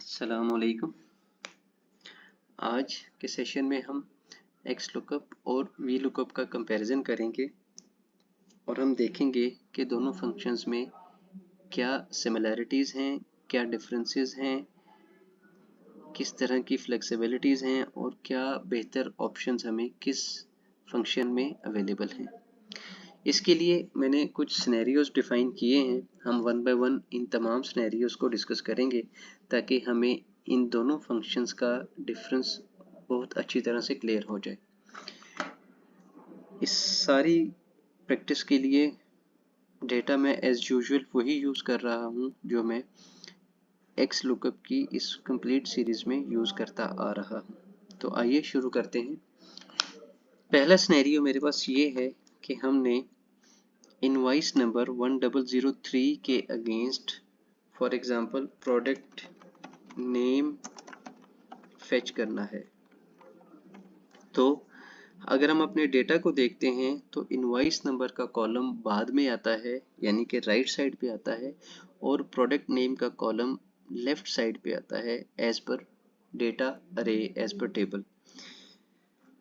अस्सलामुअलैकुम। आज के सेशन में हम एक्स लुकअप और वी लुकअप का कंपैरिजन करेंगे और हम देखेंगे कि दोनों फंक्शंस में क्या सिमिलैरिटीज़ हैं, क्या डिफरेंसेस हैं, किस तरह की फ्लेक्सिबिलिटीज़ हैं और क्या बेहतर ऑप्शंस हमें किस फंक्शन में अवेलेबल हैं। इसके लिए मैंने कुछ सिनेरियोज डिफ़ाइन किए हैं। हम वन बाय वन इन तमाम सिनेरियोज को डिस्कस करेंगे ताकि हमें इन दोनों फंक्शंस का डिफरेंस बहुत अच्छी तरह से क्लियर हो जाए। इस सारी प्रैक्टिस के लिए डेटा मैं एज़ यूजुअल वही यूज़ कर रहा हूँ जो मैं एक्स लुकअप की इस कंप्लीट सीरीज़ में यूज़ करता आ रहा हूँ। तो आइए शुरू करते हैं। पहला सिनेरियो मेरे पास ये है कि हमने इनवॉइस नंबर 1003 के against for example product name fetch करना है। तो अगर हम अपने डेटा को देखते हैं तो इनवॉइस नंबर का कॉलम बाद में आता है, यानी कि राइट साइड पे आता है, और प्रोडक्ट नेम का कॉलम लेफ्ट साइड पे आता है एज पर डेटा अरे, एज पर टेबल।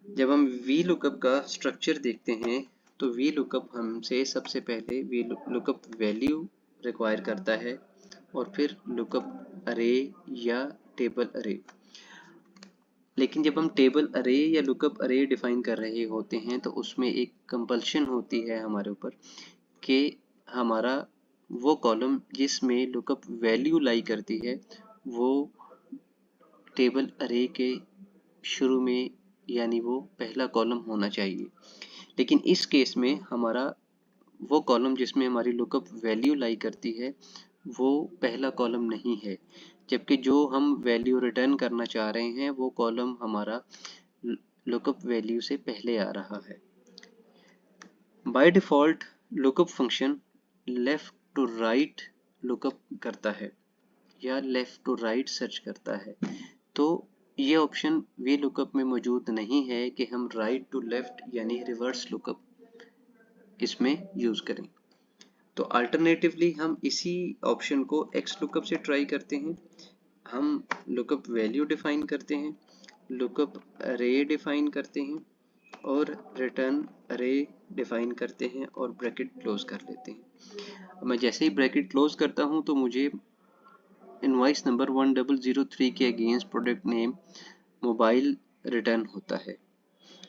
जब हम वी लुकअप का स्ट्रक्चर देखते हैं तो वी लुकअप हमसे सबसे पहले वी लुकअप वैल्यू रिक्वायर करता है और फिर लुकअप अरे या टेबल अरे। लेकिन जब हम टेबल अरे या लुकअप अरे डिफाइन कर रहे होते हैं तो उसमें एक कंपल्शन होती है हमारे ऊपर कि हमारा वो कॉलम जिसमें लुकअप वैल्यू लाई करती है वो टेबल अरे के शुरू में, यानी वो पहला कॉलम होना चाहिए। लेकिन इस केस में हमारा वो कॉलम जिसमें हमारी लुकअप वैल्यू लाई करती है वो पहला कॉलम नहीं है, जबकि जो हम वैल्यू रिटर्न करना चाह रहे हैं वो कॉलम हमारा लुकअप वैल्यू से पहले आ रहा है। By default lookup function left to right lookup करता है या लेफ्ट टू राइट सर्च करता है। तो ये ऑप्शन वी लुकअप में मौजूद नहीं है कि हम राइट टू लेफ्ट यानी रिवर्स लुकअप इसमें यूज़ करें। तो अल्टरनेटिवली हम इसी ऑप्शन को एक्स लुकअप से ट्राई करते हैं। हम लुकअप वैल्यू डिफाइन करते हैं, लुकअप अरे डिफाइन करते हैं और रिटर्न अरे डिफाइन करते हैं और ब्रैकेट क्लोज कर लेते हैं। मैं जैसे ही ब्रैकेट क्लोज करता हूं तो मुझे इनवॉइस नंबर 1003 के against product name mobile return होता है।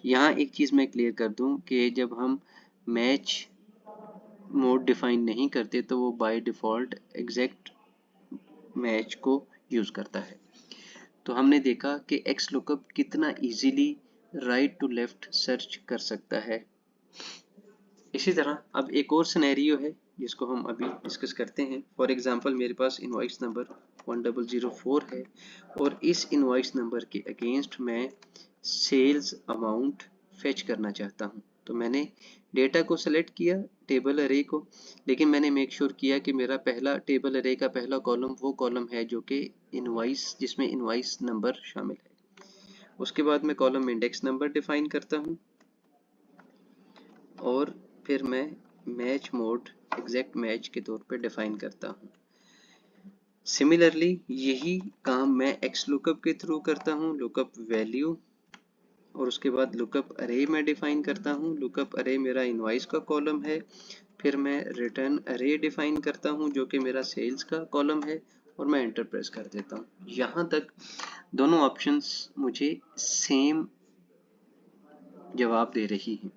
यहाँ एक चीज़ मैं क्लियर कर दूं कि जब हम मैच मोड डिफाइन नहीं करते तो वो बाय डिफ़ॉल्ट एग्जैक्ट मैच को यूज़ करता है। तो हमने देखा कि एक्स लुकअप कितना easily right to left search कर सकता है। इसी तरह अब एक और सिनेरियो है जिसको हम अभी डिस्कस करते हैं। फॉर एग्जांपल मेरे पास इनवॉइस नंबर 1004 है और इस इनवॉइस नंबर के अगेंस्ट मैं सेल्स अमाउंट फेच करना चाहता हूँ। तो मैंने डेटा को सेलेक्ट किया, टेबल अरे को, लेकिन मैंने मेक श्योर किया कि मेरा पहला टेबल अरे का पहला कॉलम वो कॉलम है जो कि इनवॉइस जिसमें इनवॉइस नंबर शामिल है। उसके बाद मैं कॉलम इंडेक्स नंबर डिफाइन करता हूँ और फिर मैं मैच मोड एग्जैक्ट मैच के तौर पे डिफाइन करता हूँ। सिमिलरली यही काम मैं एक्स लुकअप के थ्रू करता हूँ, लुकअप वैल्यू और उसके बाद लुकअप अरे मैं डिफाइन करता हूँ। लुकअप अरे मेरा इनवॉइस का कॉलम है, फिर मैं रिटर्न अरे डिफाइन करता हूँ जो कि मेरा सेल्स का कॉलम है और मैं एंटर प्रेस कर देता हूँ। यहाँ तक दोनों ऑप्शंस मुझे सेम जवाब दे रही हैं,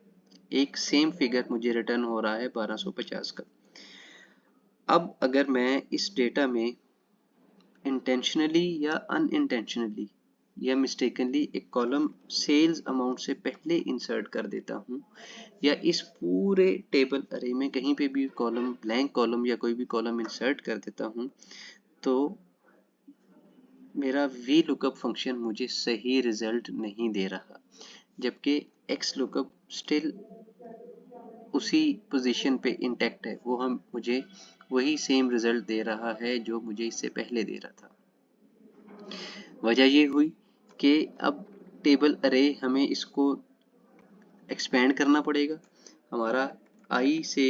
एक सेम फिगर मुझे रिटर्न हो रहा है 1250 का। अब अगर मैं इस डेटा में इंटेंशनली या अनइंटेंशनली या मिस्टेकनली एक कॉलम सेल्स अमाउंट से पहले इंसर्ट कर देता हूँ या इस पूरे टेबल अरे में कहीं पे भी कॉलम ब्लैंक कॉलम या कोई भी कॉलम इंसर्ट कर देता हूँ तो मेरा वी लुकअप फंक्शन मुझे सही रिजल्ट नहीं दे रहा, जबकि एक्स लुकअप स्टिल उसी पोजीशन पे इंटैक्ट है, वो मुझे वही सेम रिजल्ट दे रहा है जो मुझे इससे पहले दे रहा था। वजह ये हुई कि अब टेबल अरे हमें इसको एक्सपेंड करना पड़ेगा। हमारा आई से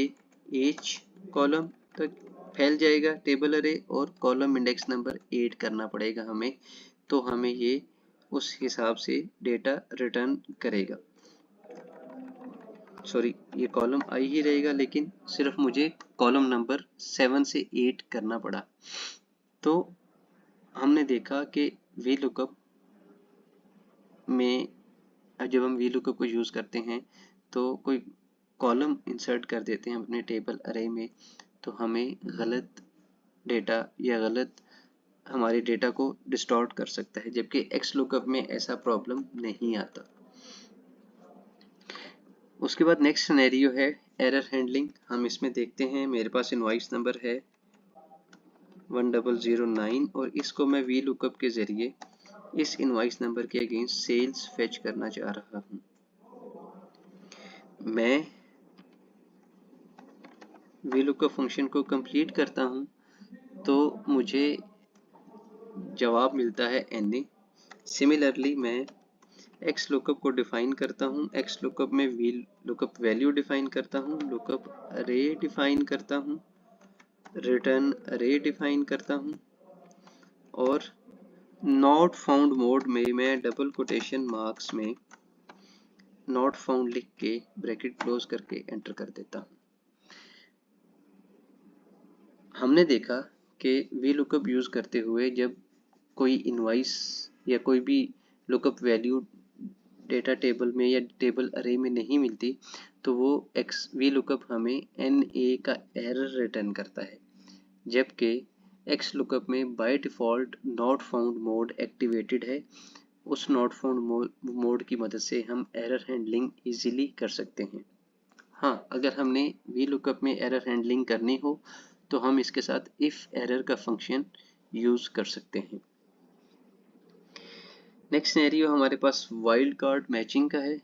एच कॉलम तक फैल जाएगा टेबल अरे और कॉलम इंडेक्स नंबर ऐड करना पड़ेगा हमें, तो हमें ये उस हिसाब से डेटा रिटर्न करेगा। सॉरी, ये कॉलम आई ही रहेगा, लेकिन सिर्फ मुझे कॉलम नंबर 7 से 8 करना पड़ा। तो हमने देखा कि वी लुकअप में जब हम वी लुकअप को यूज़ करते हैं तो कोई कॉलम इंसर्ट कर देते हैं अपने टेबल अरे में, तो हमें गलत डेटा या गलत हमारे डेटा को डिस्टॉर्ट कर सकता है, जबकि एक्स लुकअप में ऐसा प्रॉब्लम नहीं आता। उसके बाद नेक्स्ट सिनेरियो है एरर हैंडलिंग। हम इसमें देखते हैं मेरे पास इनवॉइस नंबर है 1009 और इसको मैं वी लुकअप के ज़रिए इस इनवॉइस नंबर के अगेंस्ट सेल्स फेच करना चाह रहा हूँ। मैं वी लुकअप फंक्शन को कंप्लीट करता हूँ तो मुझे जवाब मिलता है NA। सिमिलरली मैं एक्स लुकअप को डिफाइन करता हूँ, एक्स लुकअप में वी लुकअप वैल्यू डिफाइन करता हूँ, लुकअप अरे डिफाइन करता हूँ, रिटर्न अरे डिफाइन करता हूँ और नॉट फाउंड मोड में मैं डबल कोटेशन मार्क्स में नॉट फाउंड लिख के ब्रैकेट क्लोज करके एंटर कर देता हूँ। हमने देखा कि वी लुकअप यूज़ करते हुए जब कोई इनवॉइस या कोई भी लुकअप वैल्यू डेटा टेबल में या टेबल अरे में नहीं मिलती तो वो एक्स वी लुकअप हमें NA का एरर रिटर्न करता है, जबकि एक्स लुकअप में by default not found mode activated है। उस नॉट फाउंड मोड की मदद से हम एरर हैंडलिंग इजीली कर सकते हैं। हाँ, अगर हमने वी लुकअप में एरर हैंडलिंग करनी हो तो हम इसके साथ इफ एरर का फंक्शन यूज़ कर सकते हैं। नेक्स्ट सिनेरियो हमारे पास वाइल्ड कार्ड मैचिंग का है।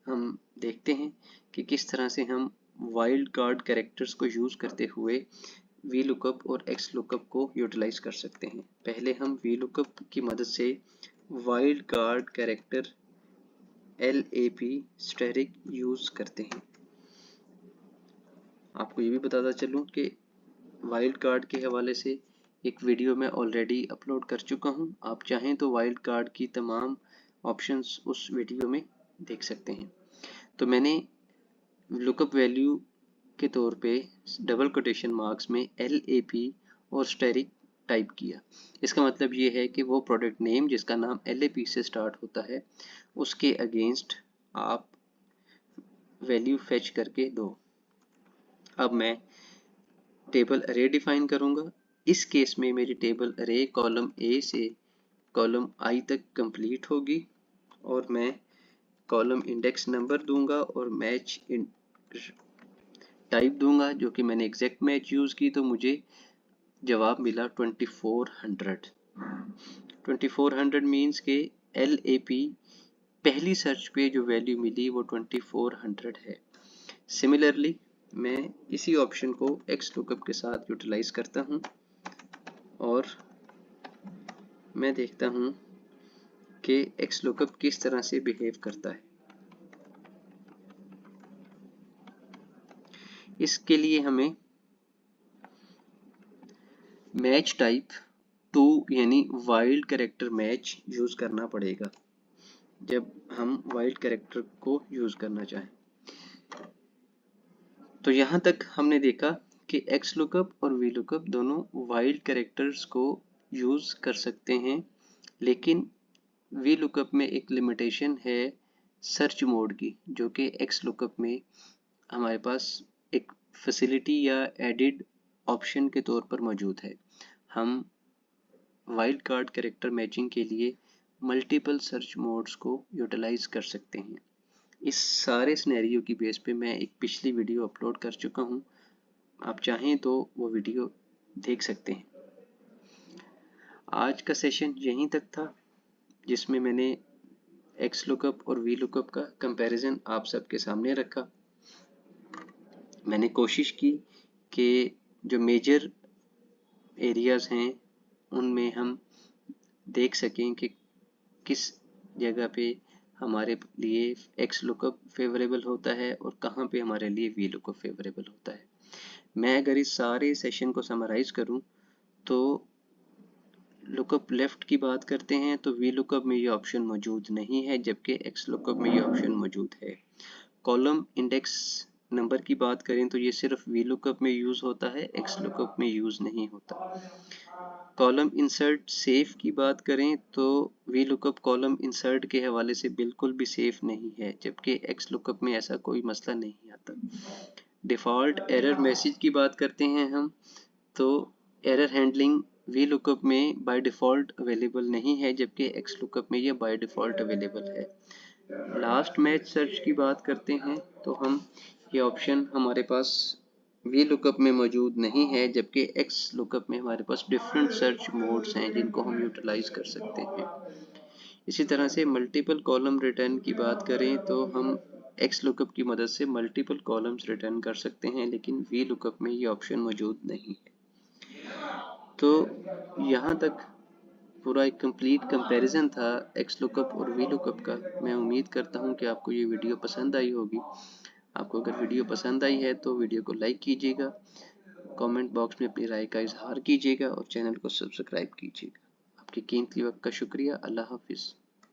हम देखते हैं कि किस तरह से हम वाइल्ड कार्ड कैरेक्टर्स को यूज़ करते हुए वी लुकअप और एक्स लुकअप को यूटिलाइज कर सकते हैं। पहले हम वी लुकअप की मदद से wild card character LAP static use करते हैं। आपको ये भी बताता चलूँ कि वाइल्ड कार्ड के हवाले से एक वीडियो मैं ऑलरेडी अपलोड कर चुका हूँ। आप चाहें तो वाइल्ड कार्ड की तमाम ऑप्शंस उस वीडियो में देख सकते हैं। तो मैंने लुकअप वैल्यू के तौर पे डबल कोटेशन मार्क्स में LAP और स्टेरिक टाइप किया। इसका मतलब ये है कि वो प्रोडक्ट नेम जिसका नाम LAP से स्टार्ट होता है उसके अगेंस्ट आप वैल्यू फेच करके दो। अब मैं टेबल अरे डिफाइन करूंगा। इस केस में मेरी टेबल अरे कॉलम A से कॉलम I तक कंप्लीट होगी और मैं कॉलम इंडेक्स नंबर दूंगा और मैच टाइप दूंगा, जो कि मैंने एग्जैक्ट मैच यूज़ की तो मुझे जवाब मिला 2400। 2400 मीन्स के LAP पहली सर्च पे जो वैल्यू मिली वो 2400 है। सिमिलरली मैं इसी ऑप्शन को एक्स लुकअप के साथ यूटिलाइज करता हूँ और मैं देखता हूँ कि एक्स लुकअप किस तरह से बिहेव करता है। इसके लिए हमें मैच टाइप 2 यानी वाइल्ड कैरेक्टर मैच यूज़ करना पड़ेगा जब हम वाइल्ड कैरेक्टर को यूज़ करना चाहें। तो यहाँ तक हमने देखा कि एक्स लुकअप और वी लुकअप दोनों वाइल्ड कैरेक्टर्स को यूज़ कर सकते हैं, लेकिन वी लुकअप में एक लिमिटेशन है सर्च मोड की, जो कि एक्स लुकअप में हमारे पास एक फैसिलिटी या एडिड ऑप्शन के तौर पर मौजूद है। हम वाइल्ड कार्ड कैरेक्टर मैचिंग के लिए मल्टीपल सर्च मोड्स को यूटिलाइज कर सकते हैं। इस सारे सिनेरियो की बेस पे मैं एक पिछली वीडियो अपलोड कर चुका हूँ, आप चाहें तो वो वीडियो देख सकते हैं। आज का सेशन यहीं तक था, जिसमें मैंने एक्स लुकअप और वी लुकअप का कंपैरिजन आप सबके सामने रखा। मैंने कोशिश की कि जो मेजर एरियाज़ हैं उनमें हम देख सकें कि किस जगह पे हमारे लिए एक्स लुकअप फेवरेबल होता है और कहाँ पे हमारे लिए वी लुकअप फेवरेबल होता है। मैं अगर इस सारे सेशन को समराइज करूं तो लुकअप लेफ्ट की बात करते हैं तो वी लुकअप में ये ऑप्शन मौजूद नहीं है, जबकि एक्स लुकअप में ये ऑप्शन मौजूद है। कॉलम इंडेक्स नंबर की बात करें तो ये सिर्फ वी लुकअप में यूज होता है, एक्स लुकअप में यूज नहीं होता। कॉलम इंसर्ट सेफ की बात करें तो वी लुकअप कॉलम इंसर्ट के हवाले से बिल्कुल भी सेफ नहीं है, जबकि एक्स लुकअप में ऐसा कोई मसला नहीं आता। डिफ़ॉल्ट एरर मैसेज की बात करते हैं हम, तो एरर हैंडलिंग वी लुकअप में बाय डिफ़ॉल्ट अवेलेबल नहीं है, जबकि एक्स लुकअप में ये बाय डिफ़ॉल्ट अवेलेबल है। लास्ट मैच सर्च की बात करते हैं तो हम ये ऑप्शन हमारे पास वी लुकअप में मौजूद नहीं है, जबकि एक्स लुकअप में हमारे पास डिफरेंट सर्च मोड्स हैं जिनको हम यूटिलाइज कर सकते हैं। इसी तरह से मल्टीपल कॉलम रिटर्न की बात करें तो हम एक्स लुकअप की मदद से मल्टीपल कॉलम्स रिटर्न कर सकते हैं, लेकिन वी लुकअप में ये ऑप्शन मौजूद नहीं है। तो यहाँ तक पूरा एक कंप्लीट कंपैरिजन था एक्स लुकअप और वी लुकअप का। मैं उम्मीद करता हूँ कि आपको ये वीडियो पसंद आई होगी। आपको अगर वीडियो पसंद आई है तो वीडियो को लाइक कीजिएगा, कमेंट बॉक्स में अपनी राय का इजहार कीजिएगा और चैनल को सब्सक्राइब कीजिएगा। आपके कीमती वक्त का शुक्रिया। अल्लाह हाफिज़।